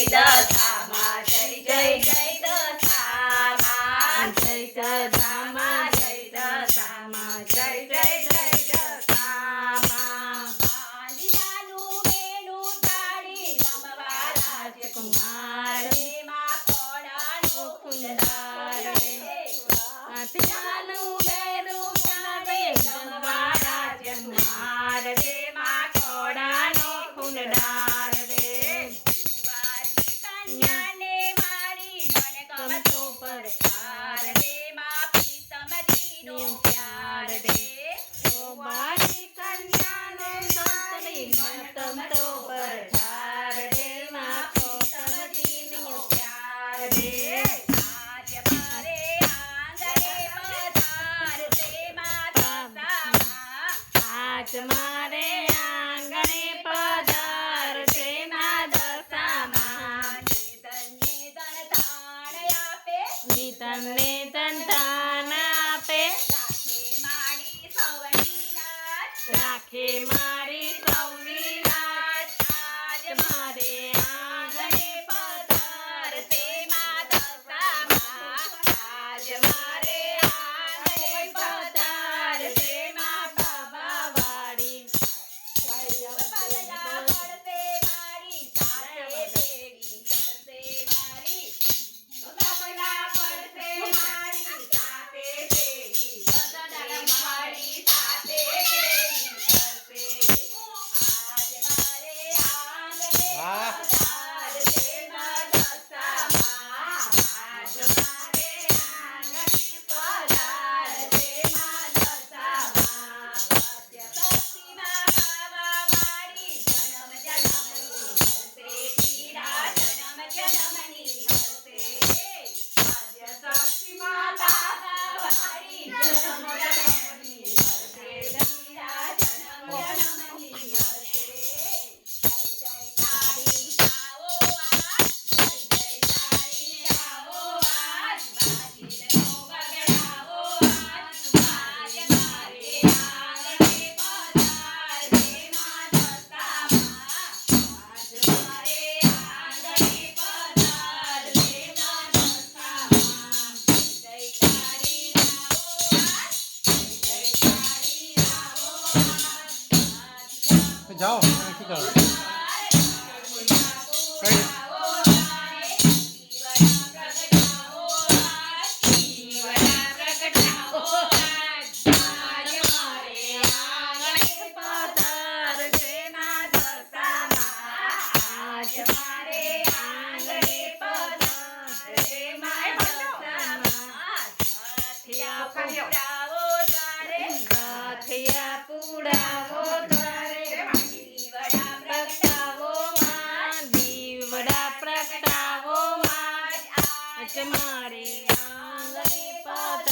દશામાં જય જય જય દશામાં જય દશામાં જય દશામાં જય જય જય દશામાં ભાલિયાનું બેનું તાળી રમવા રાજકુમાર રે માં ખોડાનો ફૂલદાર રે ભાલિયાનું બેનું તાળી રમવા રાજકુમાર રે માં ખોડાનો ફૂલદાર રે કુંવારી કન્યાને મારી મન ગમતો પડકાર રે માં પ્રીતમજીનો પ્યાર રે કુંવારી કન્યાને મારી મન ગમતો પડકાર રે માં પ્રીતમજીનો પ્યાર રે આજ મારે આંગણે પધાર તે માતા આજ મારે આંગણે પધાર તે ના દશામાં નિધન તાણ આપે નિધનને ધન આપે રાખે મારી સૌની લાજ આજ મારે આંગણે પધાર તે માં દશામાં આજ મારે આંગણે પધાર તે માં બાબા વાળી બગલા પડતે મારી સાથે ભેગી કરતે મારી બગલા પડતે મારી સાથે ભેગી બગલા મારી સાથે ભેગી કરતે આજ મારે આંગણે પધાર તે માં દશામાં આજ મારે આંગણે પધાર તે માં દશામાં સત્યસતીમાં બાવા વાળી જન્મ જન્મની હરતે પીડા જન્મ જન્મની હરતે સત્યસતીમાં બાવા વાળી જન્મ જન્મની હરતે પીડા જન્મ જન્મની હરતે જય જય તારી આવો આજ જય જય તારી આવો આજ વાજીનો વગડાવો આજ આજ મારે આંગણે પધાર તે માં દશામાં આજ મારે આંગણે પધાર તે માં દશામાં જય તારી આવો આજ જય તારી આવો આજ જાઓ શું કરો પુડાવો તારે દીવડા પ્રગટાવો માં દીવડા પ્રગટાવો માં આજ મારે આંગણે પધાર